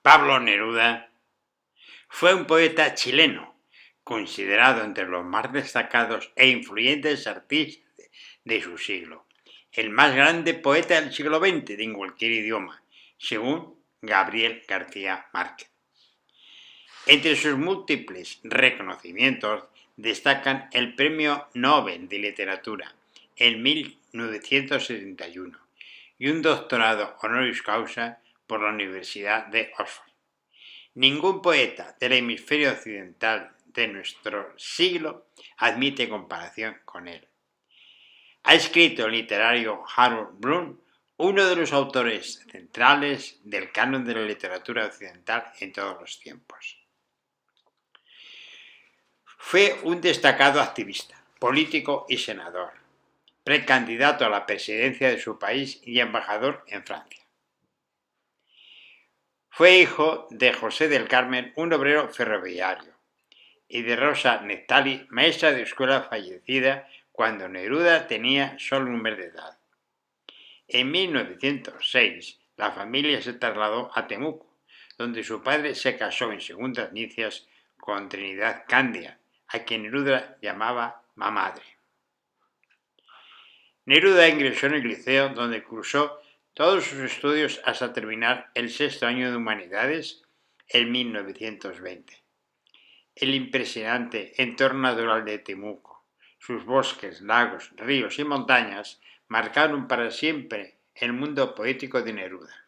Pablo Neruda fue un poeta chileno, considerado entre los más destacados e influyentes artistas de su siglo, el más grande poeta del siglo XX en cualquier idioma, según Gabriel García Márquez. Entre sus múltiples reconocimientos destacan el Premio Nobel de Literatura en 1971 y un doctorado honoris causa por la Universidad de Oxford. Ningún poeta del hemisferio occidental de nuestro siglo admite comparación con él. Ha escrito el literario Harold Bloom, uno de los autores centrales del canon de la literatura occidental en todos los tiempos. Fue un destacado activista, político y senador, precandidato a la presidencia de su país y embajador en Francia. Fue hijo de José del Carmen, un obrero ferroviario, y de Rosa Nectali, maestra de escuela fallecida cuando Neruda tenía solo un mes de edad. En 1906, la familia se trasladó a Temuco, donde su padre se casó en segundas nupcias con Trinidad Candia, a quien Neruda llamaba mamadre. Neruda ingresó en el liceo, donde cursó todos sus estudios hasta terminar el sexto año de Humanidades en 1920. El impresionante entorno natural de Temuco, sus bosques, lagos, ríos y montañas marcaron para siempre el mundo poético de Neruda.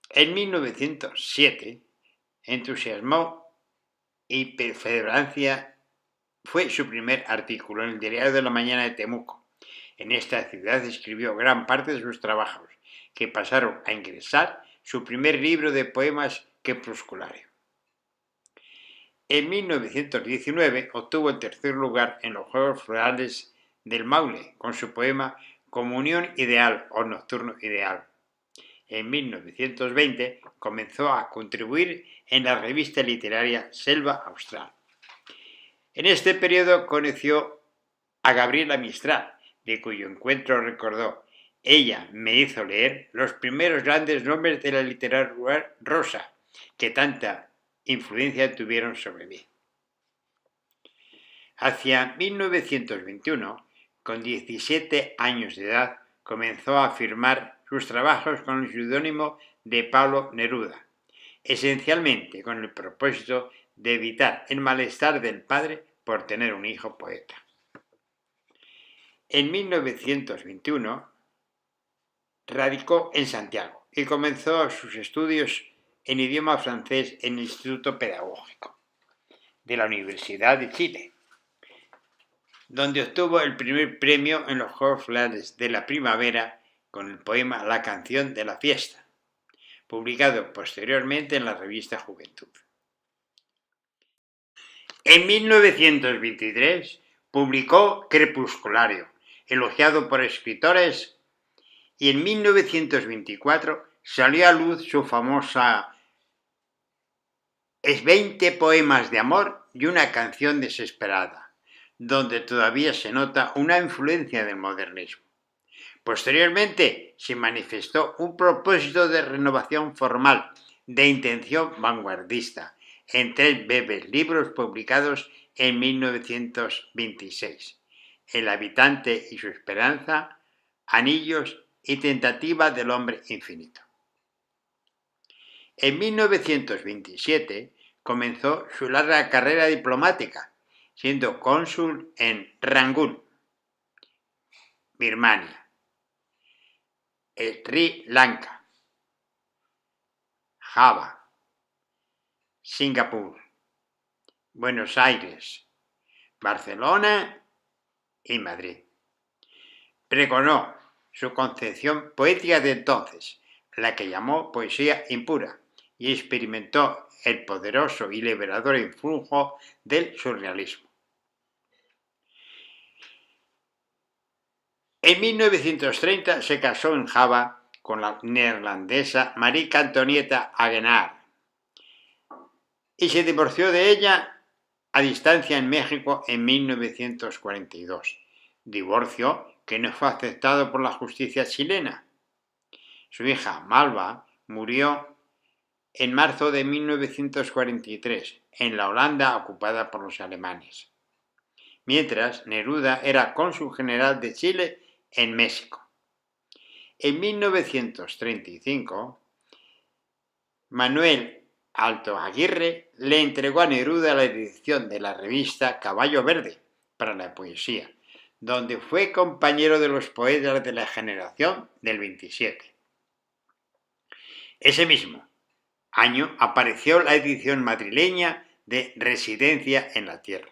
En 1907, entusiasmó y perseverancia fue su primer artículo en el Diario de la Mañana de Temuco. En esta ciudad escribió gran parte de sus trabajos, que pasaron a ingresar su primer libro de poemas crepusculario. En 1919 obtuvo el tercer lugar en los Juegos Florales del Maule con su poema Comunión Ideal o Nocturno Ideal. En 1920 comenzó a contribuir en la revista literaria Selva Austral. En este periodo conoció a Gabriela Mistral, de cuyo encuentro recordó: ella me hizo leer los primeros grandes nombres de la literatura rosa, que tanta influencia tuvieron sobre mí. Hacia 1921, con 17 años de edad, comenzó a firmar sus trabajos con el seudónimo de Pablo Neruda, esencialmente con el propósito de evitar el malestar del padre por tener un hijo poeta. En 1921 radicó en Santiago y comenzó sus estudios en idioma francés en el Instituto Pedagógico de la Universidad de Chile, donde obtuvo el primer premio en los Juegos Florales de la Primavera con el poema La canción de la fiesta, publicado posteriormente en la revista Juventud. En 1923 publicó Crepusculario, elogiado por escritores, y en 1924 salió a luz su famosa Es 20 poemas de amor y una canción desesperada, donde todavía se nota una influencia del modernismo. Posteriormente se manifestó un propósito de renovación formal, de intención vanguardista, en 3 breves libros publicados en 1926, El habitante y su esperanza, Anillos y Tentativa del hombre infinito. En 1927 comenzó su larga carrera diplomática, siendo cónsul en Rangún, Birmania, Sri Lanka, Java, Singapur, Buenos Aires, Barcelona y Madrid. Pregonó su concepción poética de entonces, la que llamó poesía impura, y experimentó el poderoso y liberador influjo del surrealismo. En 1930 se casó en Java con la neerlandesa Marica Antonieta Hagenaar y se divorció de ella a distancia en México en 1942, divorcio que no fue aceptado por la justicia chilena. Su hija Malva murió en marzo de 1943 en la Holanda ocupada por los alemanes, mientras Neruda era cónsul general de Chile en México. En 1935, Manuel Alto Aguirre le entregó a Neruda la edición de la revista Caballo Verde para la poesía, donde fue compañero de los poetas de la generación del 27. Ese mismo año apareció la edición madrileña de Residencia en la Tierra.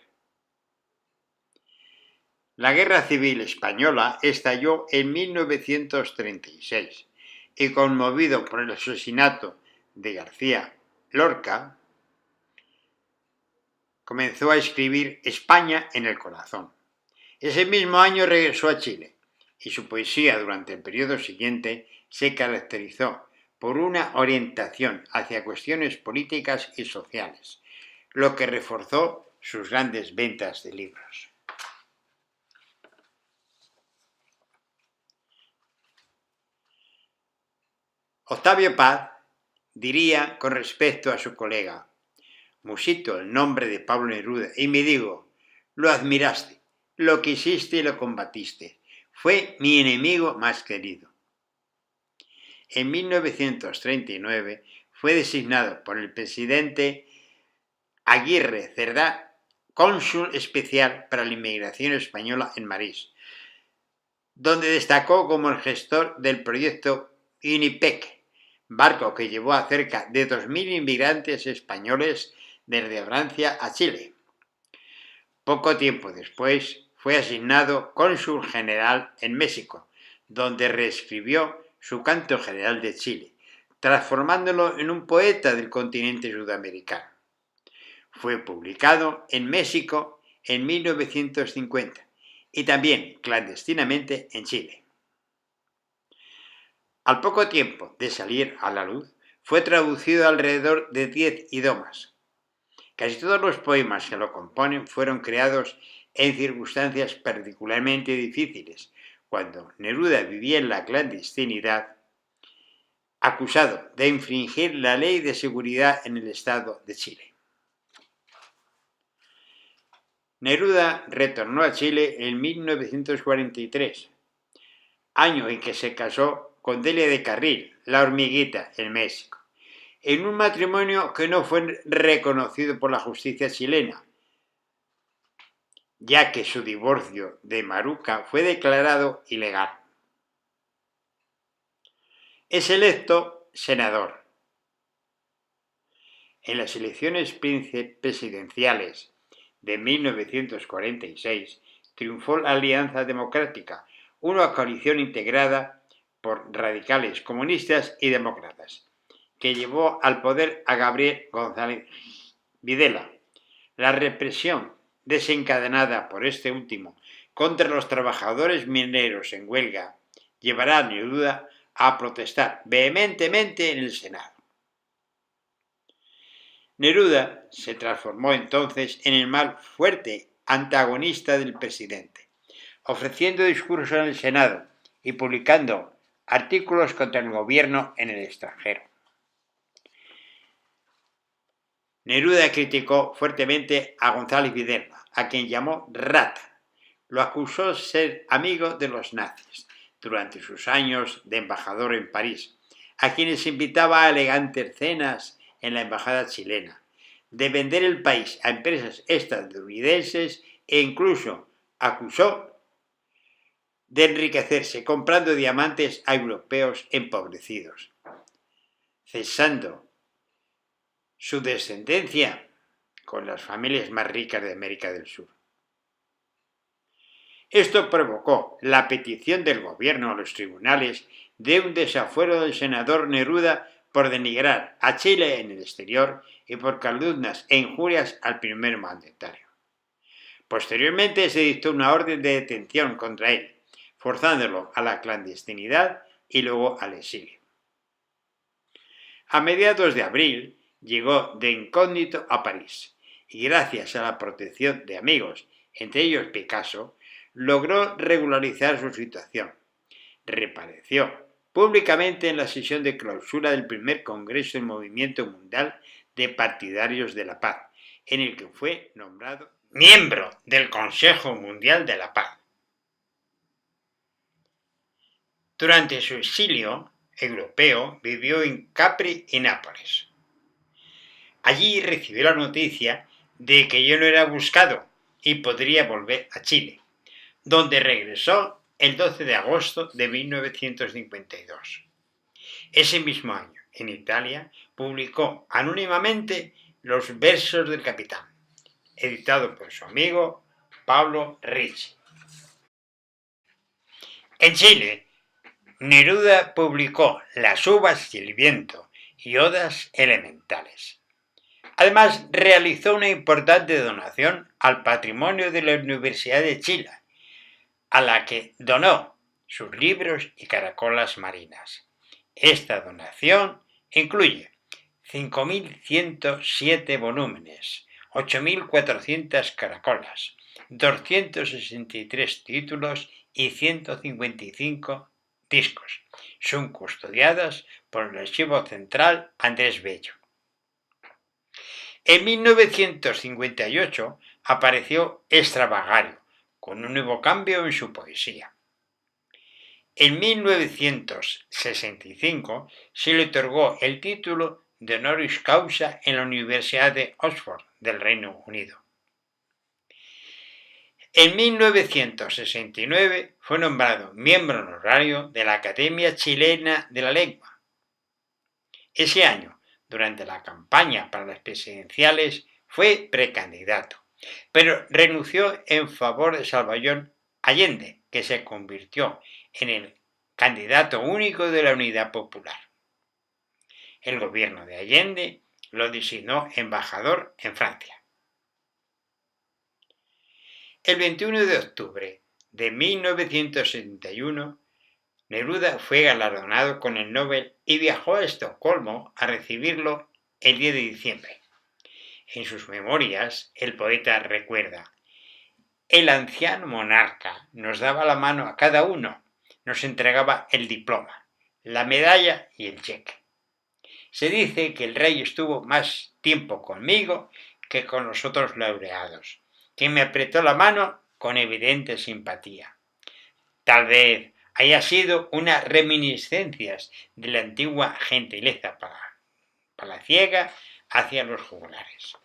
La Guerra Civil Española estalló en 1936 y, conmovido por el asesinato de García Lorca, comenzó a escribir España en el corazón. Ese mismo año regresó a Chile y su poesía durante el periodo siguiente se caracterizó por una orientación hacia cuestiones políticas y sociales, lo que reforzó sus grandes ventas de libros. Octavio Paz diría con respecto a su colega: musito el nombre de Pablo Neruda y me digo, lo admiraste, lo quisiste y lo combatiste, fue mi enemigo más querido. En 1939 fue designado por el presidente Aguirre Cerda cónsul especial para la inmigración española en París, donde destacó como el gestor del proyecto Unipec, barco que llevó a cerca de 2.000 inmigrantes españoles desde Francia a Chile. Poco tiempo después fue asignado cónsul general en México, donde reescribió su Canto General de Chile, transformándolo en un poeta del continente sudamericano. Fue publicado en México en 1950 y también clandestinamente en Chile. Al poco tiempo de salir a la luz, fue traducido alrededor de 10 idiomas. Casi todos los poemas que lo componen fueron creados en circunstancias particularmente difíciles, cuando Neruda vivía en la clandestinidad, acusado de infringir la ley de seguridad en el estado de Chile. Neruda retornó a Chile en 1943, año en que se casó con Delia de Carril, la Hormiguita, en México, en un matrimonio que no fue reconocido por la justicia chilena, ya que su divorcio de Maruca fue declarado ilegal. Es electo senador. En las elecciones presidenciales de 1946 triunfó la Alianza Democrática, una coalición integrada por radicales comunistas y demócratas, que llevó al poder a Gabriel González Videla. La represión desencadenada por este último contra los trabajadores mineros en huelga llevará a Neruda a protestar vehementemente en el Senado. Neruda se transformó entonces en el más fuerte antagonista del presidente, ofreciendo discursos en el Senado y publicando artículos contra el gobierno en el extranjero. Neruda criticó fuertemente a González Videla, a quien llamó rata. Lo acusó de ser amigo de los nazis durante sus años de embajador en París, a quienes invitaba a elegantes cenas en la embajada chilena, de vender el país a empresas estadounidenses e incluso acusó de enriquecerse comprando diamantes a europeos empobrecidos, cesando su descendencia con las familias más ricas de América del Sur. Esto provocó la petición del gobierno a los tribunales de un desafuero del senador Neruda por denigrar a Chile en el exterior y por calumnias e injurias al primer mandatario. Posteriormente se dictó una orden de detención contra él, forzándolo a la clandestinidad y luego al exilio. A mediados de abril llegó de incógnito a París y, gracias a la protección de amigos, entre ellos Picasso, logró regularizar su situación. Reapareció públicamente en la sesión de clausura del primer Congreso del Movimiento Mundial de Partidarios de la Paz, en el que fue nombrado miembro del Consejo Mundial de la Paz. Durante su exilio europeo vivió en Capri y Nápoles. Allí recibió la noticia de que yo no era buscado y podría volver a Chile, donde regresó el 12 de agosto de 1952. Ese mismo año, en Italia, publicó anónimamente Los versos del capitán, editado por su amigo Pablo Ricci. En Chile, Neruda publicó Las uvas y el viento y Odas elementales. Además, realizó una importante donación al patrimonio de la Universidad de Chile, a la que donó sus libros y caracolas marinas. Esta donación incluye 5.107 volúmenes, 8.400 caracolas, 263 títulos y 155 discos. Son custodiadas por el Archivo Central Andrés Bello. En 1958 apareció Extravagario, con un nuevo cambio en su poesía. En 1965 se le otorgó el título de honoris causa en la Universidad de Oxford del Reino Unido. En 1969 fue nombrado miembro honorario de la Academia Chilena de la Lengua. Ese año, durante la campaña para las presidenciales, fue precandidato, pero renunció en favor de Salvador Allende, que se convirtió en el candidato único de la Unidad Popular. El gobierno de Allende lo designó embajador en Francia. El 21 de octubre de 1971, Neruda fue galardonado con el Nobel y viajó a Estocolmo a recibirlo el 10 de diciembre. En sus memorias, el poeta recuerda: el anciano monarca nos daba la mano a cada uno, nos entregaba el diploma, la medalla y el cheque. Se dice que el rey estuvo más tiempo conmigo que con los otros laureados, que me apretó la mano con evidente simpatía. Tal vez haya sido unas reminiscencias de la antigua gentileza palaciega hacia los juglares.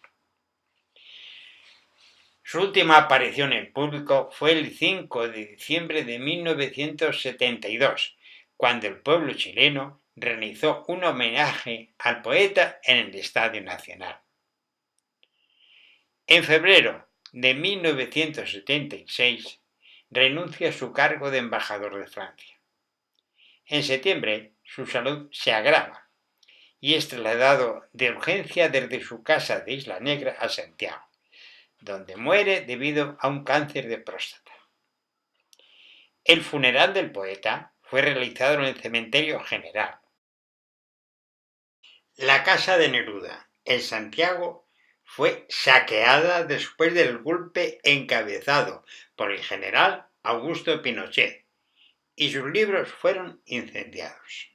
Su última aparición en público fue el 5 de diciembre de 1972, cuando el pueblo chileno realizó un homenaje al poeta en el Estadio Nacional. En febrero de 1976 renuncia a su cargo de embajador de Francia. En septiembre su salud se agrava y es trasladado de urgencia desde su casa de Isla Negra a Santiago, donde muere debido a un cáncer de próstata. El funeral del poeta fue realizado en el Cementerio General. La casa de Neruda, en Santiago, fue saqueada después del golpe encabezado por el general Augusto Pinochet y sus libros fueron incendiados.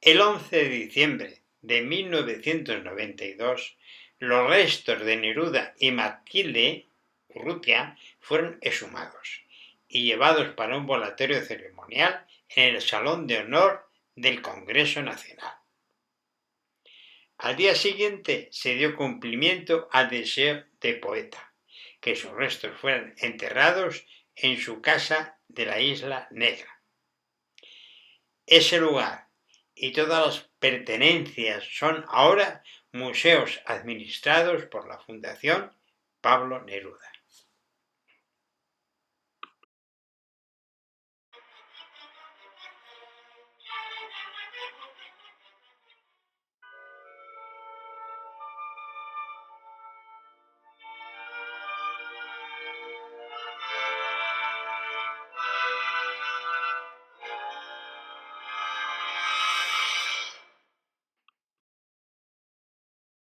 El 11 de diciembre de 1992, los restos de Neruda y Matilde Urrutia fueron exhumados y llevados para un velatorio ceremonial en el Salón de Honor del Congreso Nacional. Al día siguiente se dio cumplimiento al deseo del poeta, que sus restos fueran enterrados en su casa de la Isla Negra. Ese lugar y todas las pertenencias son ahora museos administrados por la Fundación Pablo Neruda.